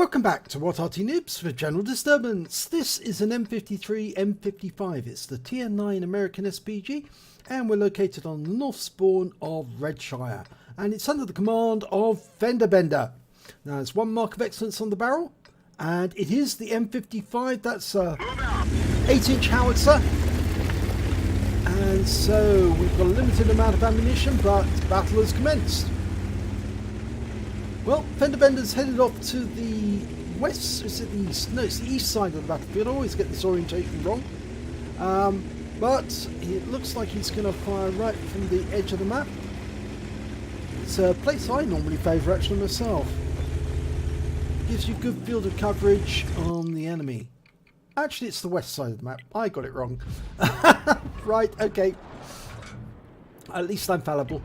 Welcome back to What Arty Noobs for General Disturbance. This is an M53 M55. It's the Tier 9 American SPG and we're located on the north spawn of Redshire and it's under the command of FendaBenda. Now there's one mark of excellence on the barrel and it is the M55. That's a 8-inch howitzer, and so we've got a limited amount of ammunition, but battle has commenced. Well, FendaBenda's headed off to the west. Is it the east? No, it's the east side of the battlefield. I always get this orientation wrong. But it looks like he's going to fire right from the edge of the map. It's a place I normally favour actually myself. Gives you good field of coverage on the enemy. Actually, it's the west side of the map. I got it wrong. Right, okay. At least I'm fallible.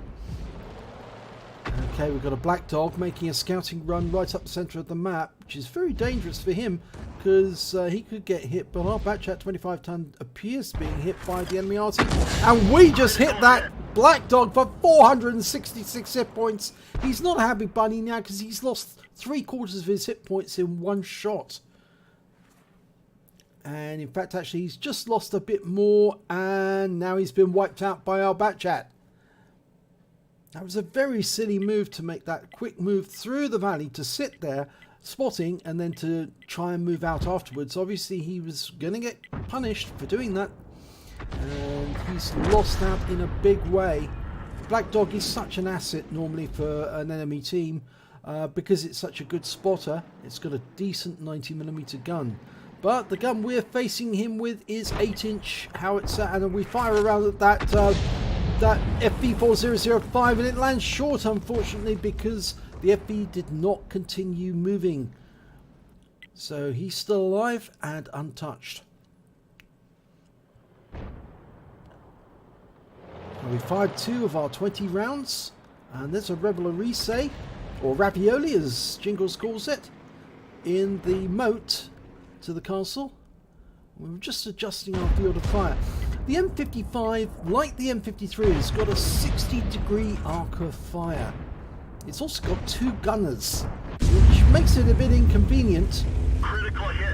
Okay, we've got a black dog making a scouting run right up the centre of the map, which is very dangerous for him because he could get hit. But our Batchat 25 ton appears to be being hit by the enemy Arty, and we just hit that black dog for 466 hit points. He's not a happy bunny now because he's lost 3/4 of his hit points in one shot. And in fact, actually, he's just lost a bit more, and now he's been wiped out by our Batchat. That was a very silly move to make that quick move through the valley to sit there spotting and then to try and move out afterwards. Obviously he was going to get punished for doing that and he's lost out in a big way. Black Dog is such an asset normally for an enemy team because it's such a good spotter. It's got a decent 90mm gun. But the gun we're facing him with is 8-inch howitzer, and we fire around at that FV4005 and it lands short, unfortunately, because the FV did not continue moving. So he's still alive and untouched. And we fired 2 of our 20 rounds, and there's a Reveille, or ravioli as Jingles calls it, in the moat to the castle. We were just adjusting our field of fire. The M55, like the M53, has got a 60-degree arc of fire. It's also got 2 gunners, which makes it a bit inconvenient.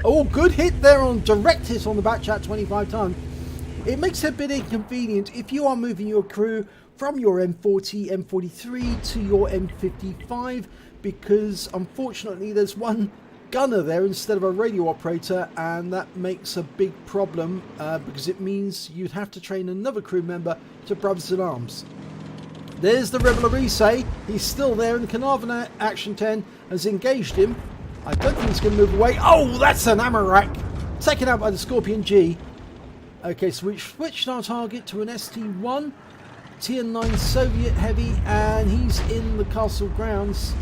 Oh, good hit there on direct hit on the Batchat 25 ton. It makes it a bit inconvenient if you are moving your crew from your M40, M43 to your M55, because unfortunately there's one gunner there instead of a radio operator, and that makes a big problem because it means you'd have to train another crew member to brothers in arms. There's the Reveille. He's still there, and Carnarvon Action 10 has engaged him. I don't think he's going to move away. Oh, that's an ammo rack taken out by the Scorpion G. Okay, so we switched our target to an ST1 Tier 9 Soviet heavy, and he's in the castle grounds.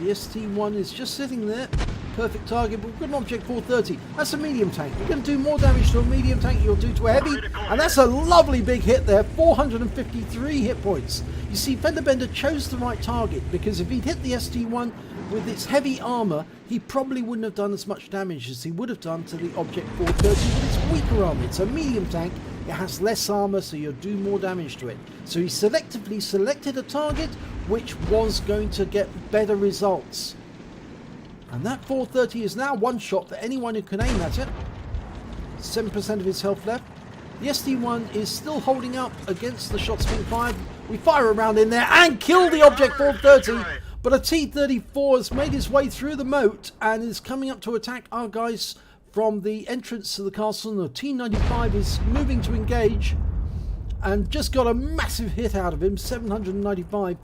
The ST1 is just sitting there. Perfect target, but we've got an Object 430. That's a medium tank. You're going to do more damage to a medium tank you'll do to a heavy, and that's a lovely big hit there. 453 hit points. You see, FendaBenda chose the right target, because if he'd hit the ST1 with its heavy armour, he probably wouldn't have done as much damage as he would have done to the Object 430 with its weaker armour. It's a medium tank. It has less armour, so you'll do more damage to it. So he selectively selected a target which was going to get better results. And that 430 is now one shot for anyone who can aim at it. 7% of his health left. The ST1 is still holding up against the shots being fired. We fire around in there and kill the Object 430. But a T-34 has made his way through the moat and is coming up to attack our guys from the entrance to the castle. And the T-95 is moving to engage and just got a massive hit out of him, 795.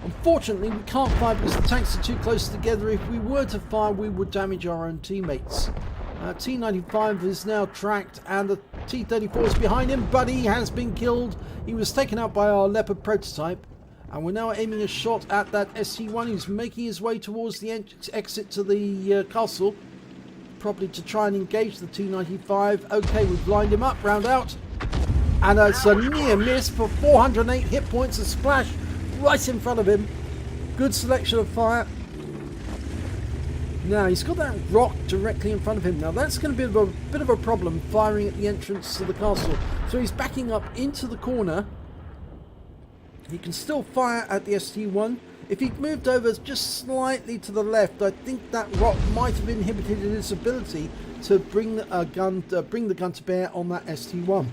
Unfortunately, we can't fire because the tanks are too close together. If we were to fire, we would damage our own teammates. T-95 is now tracked and the T-34 is behind him, but he has been killed. He was taken out by our Leopard prototype, and we're now aiming a shot at that SC-1. He's making his way towards the exit to the castle, probably to try and engage the T-95. Okay, we've lined him up, round out. And it's a near miss for 408 hit points. A splash right in front of him. Good selection of fire. Now he's got that rock directly in front of him. Now that's going to be a bit of a problem firing at the entrance to the castle. So he's backing up into the corner. He can still fire at the ST1. If he'd moved over just slightly to the left, I think that rock might have inhibited his ability to bring the gun to bear on that ST1.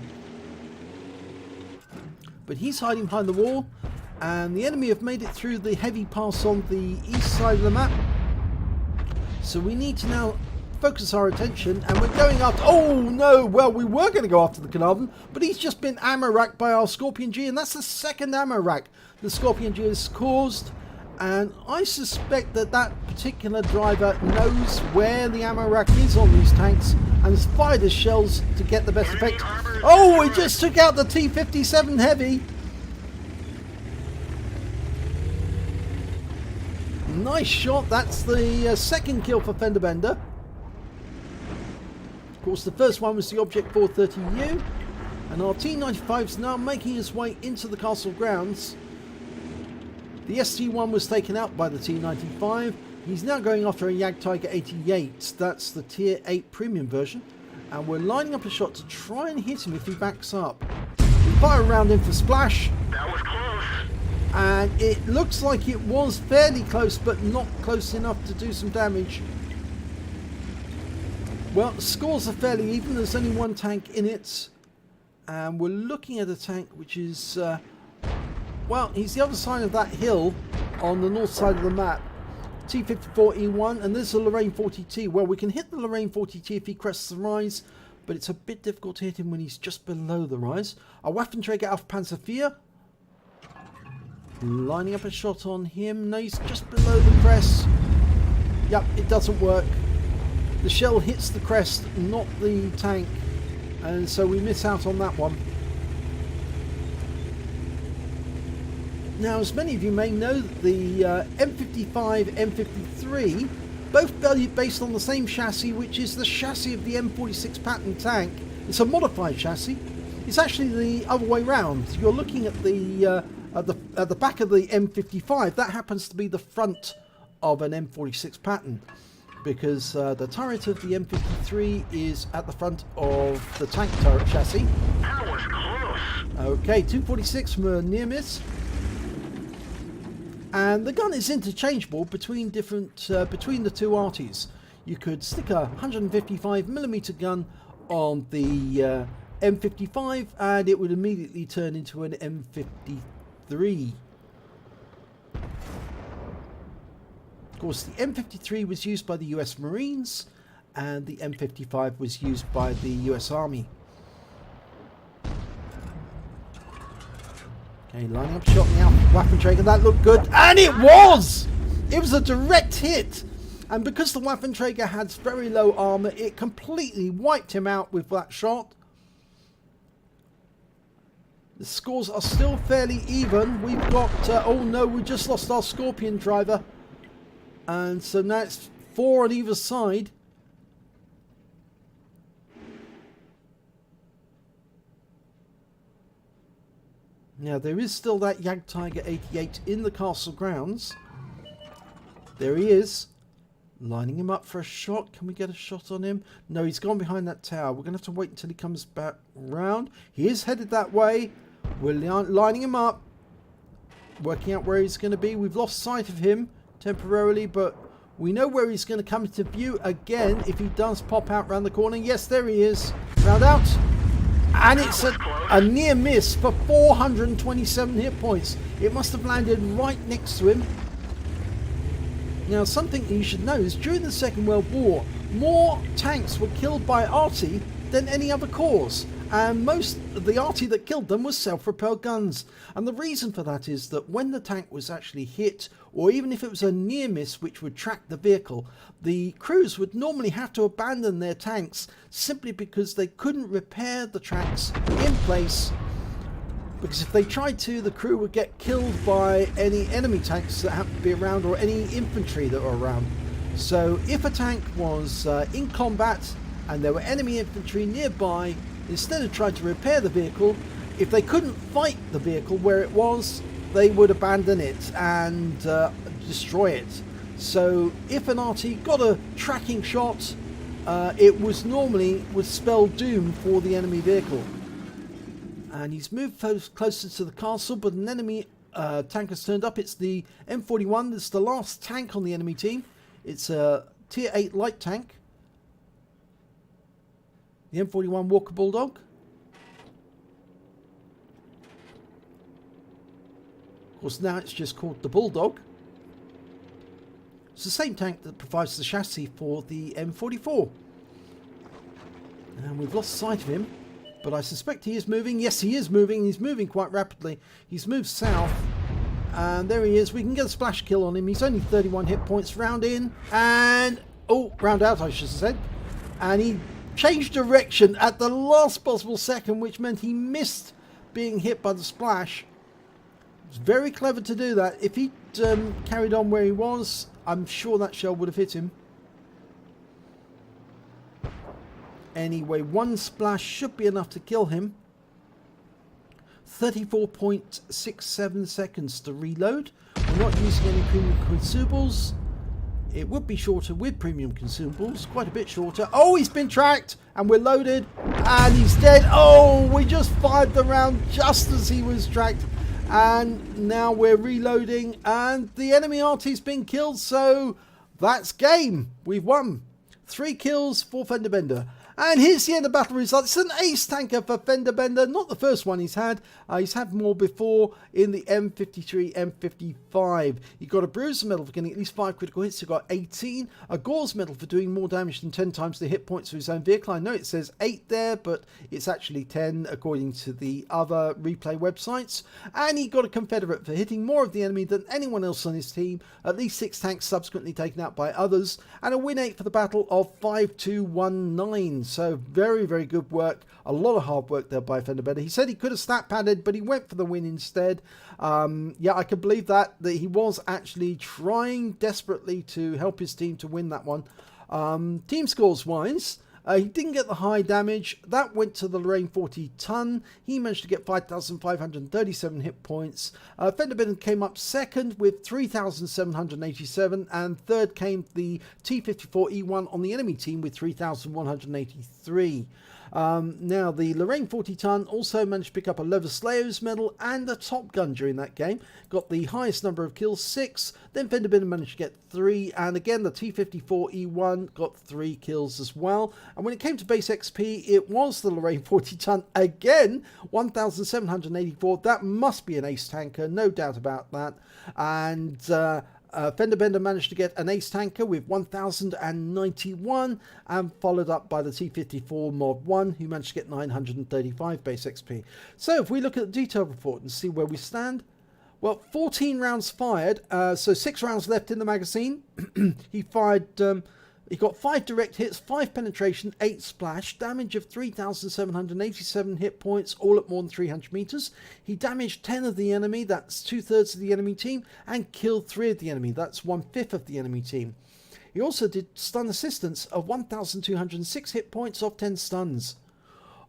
But he's hiding behind the wall, and the enemy have made it through the heavy pass on the east side of the map. So we need to now focus our attention, and we're going after... Oh no! Well, we were going to go after the Carnarvon, but he's just been ammo racked by our Scorpion G, and that's the second ammo rack the Scorpion G has caused. And I suspect that that particular driver knows where the ammo rack is on these tanks and has fired his shells to get the best effect. Oh, he just took out the T-57 Heavy. Nice shot. That's the second kill for FendaBenda. Of course, the first one was the Object 430U. And our T-95 is now making his way into the castle grounds. The ST1 was taken out by the T-95. He's now going after a Jagdtiger 88. That's the Tier 8 premium version. And we're lining up a shot to try and hit him if he backs up. We fire around him for splash. That was close. And it looks like it was fairly close, but not close enough to do some damage. Well, the scores are fairly even. There's only one tank in it. And we're looking at a tank which is... well, he's the other side of that hill on the north side of the map. T-54E1, and there's a Lorraine 40T. Well, we can hit the Lorraine 40T if he crests the rise, but it's a bit difficult to hit him when he's just below the rise. A Waffenträger auf Panzer IV. Lining up a shot on him. No, he's just below the crest. Yep, it doesn't work. The shell hits the crest, not the tank, and so we miss out on that one. Now, as many of you may know, the M55, M53, both based on the same chassis, which is the chassis of the M46 Patton tank. It's a modified chassis. It's actually the other way round. You're looking at the back of the M55. That happens to be the front of an M46 Patton, because the turret of the M53 is at the front of the tank turret chassis. That was close. Okay, 246 from a near miss. And the gun is interchangeable between between the two Artys. You could stick a 155mm gun on the M55 and it would immediately turn into an M53. Of course, the M53 was used by the US Marines and the M55 was used by the US Army. Okay, lining up shot now. Waffenträger, that looked good. And it was! It was a direct hit. And because the Waffenträger had very low armor, it completely wiped him out with that shot. The scores are still fairly even. We've got... oh no, we just lost our Scorpion driver. And so now it's 4 on either side. Now, there is still that Jagdtiger 88 in the castle grounds. There he is. Lining him up for a shot. Can we get a shot on him? No, he's gone behind that tower. We're going to have to wait until he comes back round. He is headed that way. We're lining him up. Working out where he's going to be. We've lost sight of him temporarily, but we know where he's going to come into view again if he does pop out round the corner. Yes, there he is. Round out. And it's a near miss for 427 hit points. It must have landed right next to him. Now, something you should know is during the Second World War, more tanks were killed by Arty than any other cause. And most of the Arty that killed them was self-propelled guns. And the reason for that is that when the tank was actually hit, or even if it was a near miss which would track the vehicle, the crews would normally have to abandon their tanks simply because they couldn't repair the tracks in place. Because if they tried to, the crew would get killed by any enemy tanks that happened to be around or any infantry that were around. So if a tank was in combat and there were enemy infantry nearby, instead of trying to repair the vehicle, if they couldn't fight the vehicle where it was, they would abandon it and destroy it. So if an RT got a tracking shot, it was normally would spell doom for the enemy vehicle. And he's moved closer to the castle, but an enemy tank has turned up. It's the M41. It's the last tank on the enemy team. It's a tier 8 light tank. The M41 Walker Bulldog. Of course, now it's just called the Bulldog. It's the same tank that provides the chassis for the M44. And we've lost sight of him, but I suspect he is moving. Yes, he is moving. He's moving quite rapidly. He's moved south, and there he is. We can get a splash kill on him. He's only 31 hit points. Round in, and... oh, round out, I should have said. And he changed direction at the last possible second, which meant he missed being hit by the splash. It's very clever to do that. If he carried on where he was, I'm sure that shell would have hit him. Anyway, one splash should be enough to kill him. 34.67 seconds to reload. We're not using any premium consumables. It would be shorter with premium consumables, quite a bit shorter. Oh, he's been tracked, and we're loaded, and he's dead. Oh, we just fired the round just as he was tracked, and now we're reloading, and the enemy Arty's been killed, so that's game. We've won. 3 kills for FendaBenda. And here's the end of battle results. It's an ace tanker for FendaBenda. Not the first one he's had. He's had more before in the M53, M55. He got a Bruiser medal for getting at least 5 critical hits. He got 18. A Gore's medal for doing more damage than 10 times the hit points of his own vehicle. I know it says 8 there, but it's actually 10 according to the other replay websites. And he got a Confederate for hitting more of the enemy than anyone else on his team. At least 6 tanks subsequently taken out by others. And a win 8 for the battle of 5219. So very, very good work. A lot of hard work there by FendaBenda. He said he could have stat padded, but he went for the win instead. Yeah, I can believe that he was actually trying desperately to help his team to win that one. Team scores wise, he didn't get the high damage. That went to the Lorraine 40 ton. He managed to get 5,537 hit points. FendaBenda came up second with 3,787, and third came the T54E1 on the enemy team with 3,183. Now, the Lorraine 40 ton also managed to pick up a Lever Slayer's medal and a Top Gun during that game. Got the highest number of kills, 6. Then FendaBenda managed to get 3. And again, the T54E1 got 3 kills as well. And when it came to base XP, it was the Lorraine 40 ton again, 1,784. That must be an ace tanker, no doubt about that. And... FendaBenda managed to get an ace tanker with 1,091 and followed up by the T54 Mod 1 who managed to get 935 base XP. So if we look at the detail report and see where we stand, well, 14 rounds fired, so 6 rounds left in the magazine. He fired... he got 5 direct hits, 5 penetration, 8 splash, damage of 3,787 hit points, all at more than 300 meters. He damaged 10 of the enemy, that's 2/3 of the enemy team, and killed 3 of the enemy, that's 1/5 of the enemy team. He also did stun assistance of 1,206 hit points off 10 stuns.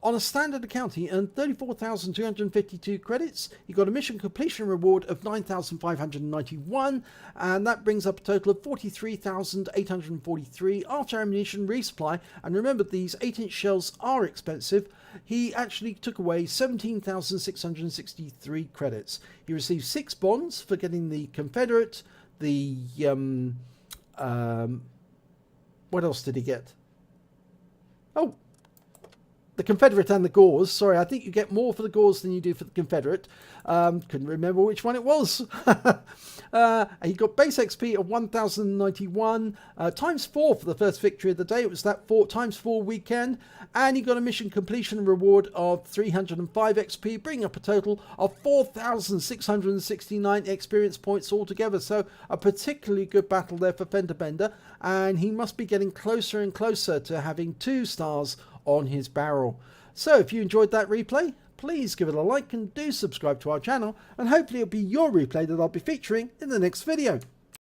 On a standard account, he earned 34,252 credits. He got a mission completion reward of 9,591, and that brings up a total of 43,843 after ammunition resupply. And remember, these 8-inch shells are expensive. He actually took away 17,663 credits. He received 6 bonds for getting the Confederate, the... what else did he get? Oh! The Confederate and the Gores. Sorry, I think you get more for the Gores than you do for the Confederate. Couldn't remember which one it was. He got base XP of 1,091, times 4 for the first victory of the day. It was that 4 times 4 weekend. And he got a mission completion reward of 305 XP, bringing up a total of 4,669 experience points altogether. So a particularly good battle there for FendaBenda. And he must be getting closer and closer to having 2 stars on his barrel. So if you enjoyed that replay, please give it a like and do subscribe to our channel, and hopefully it'll be your replay that I'll be featuring in the next video.